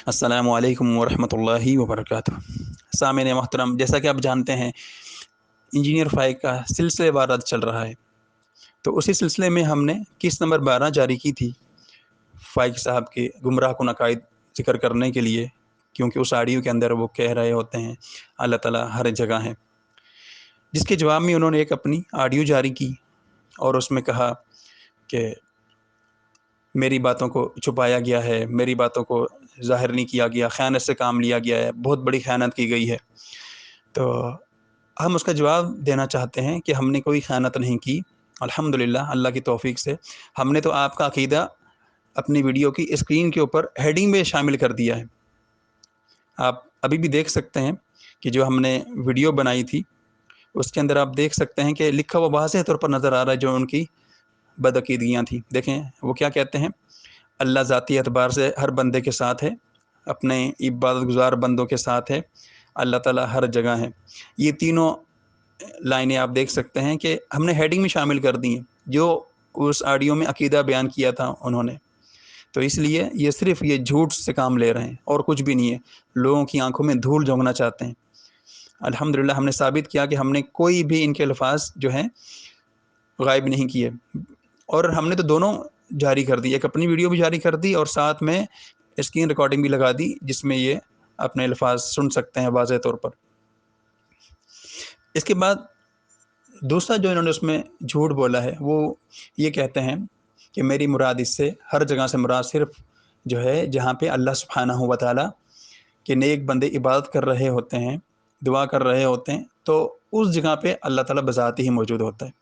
अस्सलामु अलैकुम वरहमतुल्लाहि वबरकातुह। सामईन मोहतरम, जैसा कि आप जानते हैं इंजीनियर फ़ाइक का सिलसिलेवार चल रहा है, तो उसी सिलसिले में हमने किस्त नंबर 12 जारी की थी फ़ाइक साहब के गुमराह कुन अकायद ज़िक्र करने के लिए, क्योंकि उस ऑडियो के अंदर वो कह रहे होते हैं अल्लाह ताला हर जगह है। जिसके जवाब में उन्होंने एक अपनी ऑडियो जारी की और उसमें कहा कि मेरी बातों को छुपाया गया है, मेरी बातों को ज़ाहिर नहीं किया गया, ख़यानत से काम लिया गया है, बहुत बड़ी ख़यानत की गई है। तो हम उसका जवाब देना चाहते हैं कि हमने कोई ख़यानत नहीं की। अल्हम्दुलिल्लाह, अल्लाह की तौफ़ीक से हमने तो आपका अक़ीदा अपनी वीडियो की स्क्रीन के ऊपर हेडिंग में शामिल कर दिया है। आप अभी भी देख सकते हैं कि जो हमने वीडियो बनाई थी, उसके अंदर आप देख सकते हैं कि लिखा हुआ वाज़ेह तौर पर नज़र आ रहा है जो उनकी बदअक़ीदगियाँ थी। देखें वो क्या कहते हैं, अल्लाह ज़ाती एतबार से हर बंदे के साथ है, अपने इबादत गुज़ार बंदों के साथ है, अल्लाह ताला हर जगह है। ये तीनों लाइनें आप देख सकते हैं कि हमने हेडिंग में शामिल कर दी हैं, जो उस ऑडियो में अक़ीदा बयान किया था उन्होंने। तो इसलिए ये सिर्फ़ ये झूठ से काम ले रहे हैं और कुछ भी नहीं है। लोगों की आँखों में धूल झोंकना चाहते हैं। अल्हम्दुलिल्लाह हमने साबित किया कि हमने कोई भी इनके अल्फ़ाज़ जो हैं गायब नहीं किए, और हमने तो दोनों जारी कर दी, एक अपनी वीडियो भी जारी कर दी और साथ में स्क्रीन रिकॉर्डिंग भी लगा दी, जिसमें ये अपने अल्फ़ाज़ सुन सकते हैं वाज़ेह तौर पर। इसके बाद दूसरा जो इन्होंने उसमें झूठ बोला है, वो ये कहते हैं कि मेरी मुराद इससे हर जगह से मुराद सिर्फ़ जो है जहाँ पे अल्लाह सुब्हानहू व तआला के नेक बंदे इबादत कर रहे होते हैं, दुआ कर रहे होते हैं, तो उस जगह पे अल्लाह ताला बज़ात ही मौजूद होता है।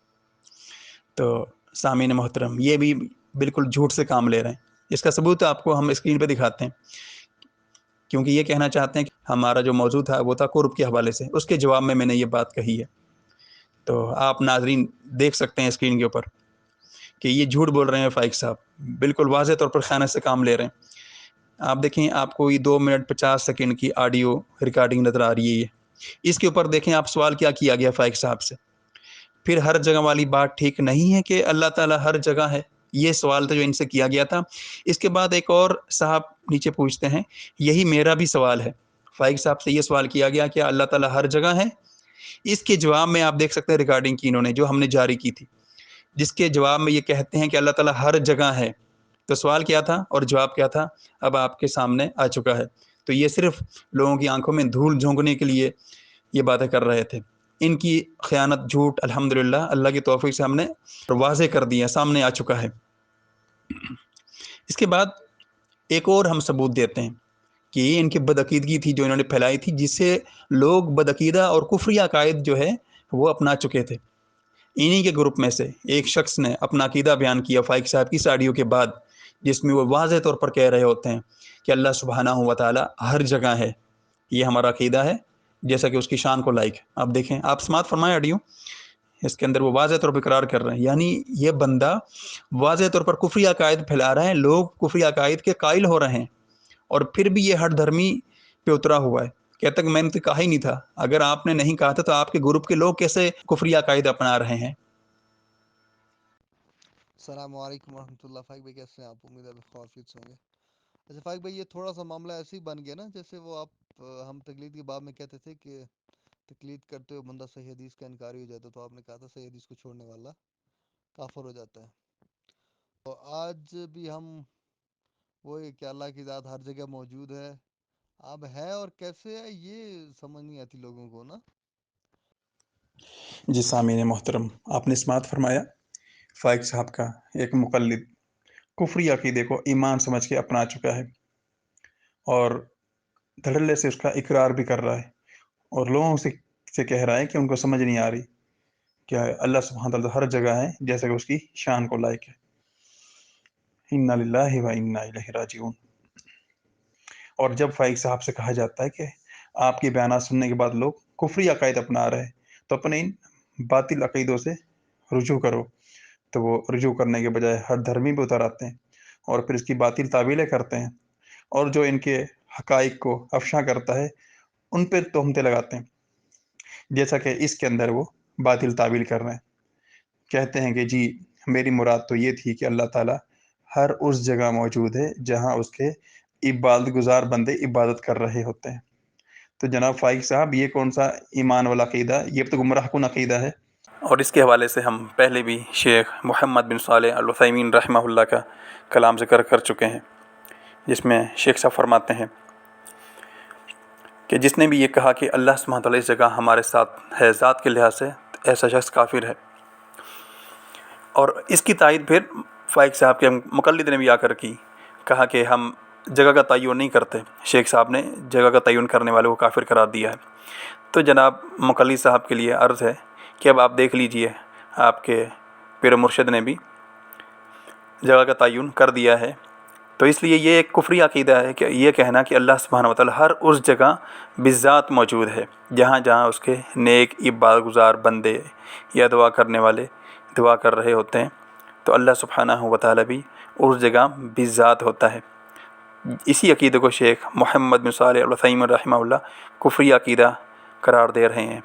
तो सामीन मोहतरम, ये भी बिल्कुल झूठ से काम ले रहे हैं। इसका सबूत आपको हम स्क्रीन पे दिखाते हैं, क्योंकि ये कहना चाहते हैं कि हमारा जो मौज़ू था वो था कुर्ब के हवाले से, उसके जवाब में मैंने ये बात कही है। तो आप नाज़रीन देख सकते हैं स्क्रीन के ऊपर कि ये झूठ बोल रहे हैं फ़ाइक साहब, बिल्कुल वाज़ेह तौर पर ख़यानत से काम ले रहे हैं। आप देखें, आपको ये 2 मिनट 50 सेकंड की ऑडियो रिकॉर्डिंग नज़र आ रही है ये। इसके ऊपर देखें आप सवाल क्या किया गया फ़ाइक साहब से। फिर हर जगह वाली बात ठीक नहीं है कि अल्लाह ताला हर जगह है, ये सवाल तो जो इनसे किया गया था। इसके बाद एक और साहब नीचे पूछते हैं, यही मेरा भी सवाल है। फ़ाइक साहब से ये सवाल किया गया कि अल्लाह ताला हर जगह है? इसके जवाब में आप देख सकते हैं रिकॉर्डिंग की इन्होंने जो हमने जारी की थी, जिसके जवाब में ये कहते हैं कि अल्लाह ताला हर जगह है। तो सवाल क्या था और जवाब क्या था, अब आपके सामने आ चुका है। तो ये सिर्फ़ लोगों की आँखों में धूल झोंकने के लिए ये बातें कर रहे थे। इनकी ख़यानत, झूठ अल्हम्दुलिल्लाह अल्लाह की तौफ़ीक से हमने वाज़ेह कर दिया, सामने आ चुका है। इसके बाद एक और हम सबूत देते हैं कि ये इनकी बदअकीदगी थी जो इन्होंने फैलाई थी, जिससे लोग बदअकीदा और कुफ़री अकायद जो है वो अपना चुके थे। इन्हीं के ग्रुप में से एक शख्स ने अपना अकीदा बयान किया फ़ाइक साहब की इस ऑडियो के बाद, जिसमें वो वाज़ेह तौर पर कह रहे होते हैं कि अल्लाह सुब्हानहू व तआला हर जगह है। ये हमारा अकीदा है, जैसा कि उसकी शान को लायक है। आप देखें, आप समाअत फरमाएँ ऑडियो, इसके अंदर वो वाज़ेह तौर पर इकरार कर रहे हैं। यानी ये बंदा वाज़ेह तौर पर कुफ़री अकायद फैला रहा है, लोग कुफ़री अकायद के कायल हो रहे हैं, और फिर भी ये हठ धर्मी पे उतरा हुआ है। कहता है कि मैंने तो कहा ही नहीं था। अगर आपने नहीं कहा था तो आपके ग्रुप के लोग कैसे कुफ़री अकायद अपना रहे हैं? अस्सलामु अलैकुम रहमतुल्लाह। फ़ाइक भाई कैसे हैं आप? उम्मीद है आप खैरियत से होंगे। अच्छा फ़ाइक भाई, ये थोड़ा सा मामला ऐसे ही बन गया ना, जैसे वो आप हम तकलीद के बाब में कहते थे कि तकलीद करते हुए बंदा सही हदीस का इनकारी हो जाता, तो आपने कहा था सही हदीस को छोड़ने वाला काफिर हो जाता है। तो आज भी हम वही कि अल्लाह की ज़ात हर जगह मौजूद है, अब है और कैसे है ये समझ नहीं आती लोगों को ना। जी सामीन मोहतरम, आपने समाअत फरमाया फ़ाइक साहब का एक मुक़ल्लिद कुफ़री अक़ीदे को ईमान समझ के अपना चुका है और धड़ल्ले से उसका इकरार भी कर रहा है, और लोगों से कह रहा है कि उनको समझ नहीं आ रही कि अल्लाह सुब्हानहू व तआला हर जगह है, जैसे कि उसकी शान को लायक है। इन्ना लिल्लाहि व इन्ना इलैहि राजिऊन। और जब फ़ाइक साहब से कहा जाता है कि आपके बयानात सुनने के बाद लोग कुफ़री अकायद अपना रहे हैं, तो अपने इन बातिल अक़ीदों से रुजू करो। तो वो रुजू करने के बजाय हर धर्मी पे उतर आते हैं और फिर इसकी बातिल तावीलें करते हैं, और जो इनके हक़ाइक़ को अफ़शा करता है, उन पे तोहमतें लगाते हैं। जैसा कि इसके अंदर वो बातिल तावील कर रहे हैं। कहते हैं कि जी, मेरी मुराद तो ये थी कि अल्लाह ताला हर उस जगह मौजूद है जहाँ उसके عبادت گزار بندے عبادت کر رہے ہوتے ہیں۔ تو جناب فائق صاحب، یہ کون سا ایمان والا عقیدہ؟ یہ تو گمراہ کن عقیدہ ہے۔ اور اس کے حوالے سے ہم پہلے بھی شیخ محمد بن صالح العثیمین رحمہ اللہ کا کلام ذکر کر چکے ہیں، جس میں شیخ صاحب فرماتے ہیں کہ جس نے بھی یہ کہا کہ اللہ سبحانہ وتعالی اس جگہ ہمارے ساتھ ہے ذات کے لحاظ سے، ایسا شخص کافر ہے۔ اور اس کی تائید پھر فائق صاحب کے مقلد نے بھی آ کر کی، کہا کہ ہم جگہ کا تعین نہیں کرتے۔ شیخ صاحب نے جگہ کا تعین کرنے والے کو کافر قرار دیا ہے۔ تو جناب مقلد صاحب کے لیے عرض ہے کہ اب آپ دیکھ لیجئے، آپ کے پیر مرشد نے بھی جگہ کا تعین کر دیا ہے۔ تو اس لیے یہ ایک کفری عقیدہ ہے کہ یہ کہنا کہ اللہ سبحانہ وتعالی ہر اس جگہ بذات موجود ہے جہاں جہاں اس کے نیک عبادت گزار بندے یا دعا کرنے والے دعا کر رہے ہوتے ہیں، تو اللہ سبحانہ وتعالی بھی اس جگہ بذات ہوتا ہے۔ اسی عقیدے کو شیخ محمد بن صالح العثیمین رحمہ اللہ کفری عقیدہ قرار دے رہے ہیں۔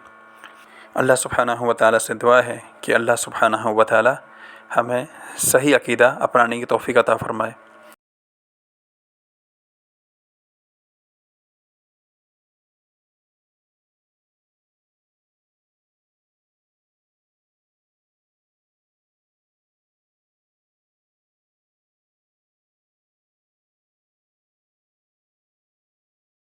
اللہ سبحانہ وتعالی سے دعا ہے کہ اللہ سبحانہ وتعالی ہمیں صحیح عقیدہ اپنانے کی توفیق عطا فرمائے۔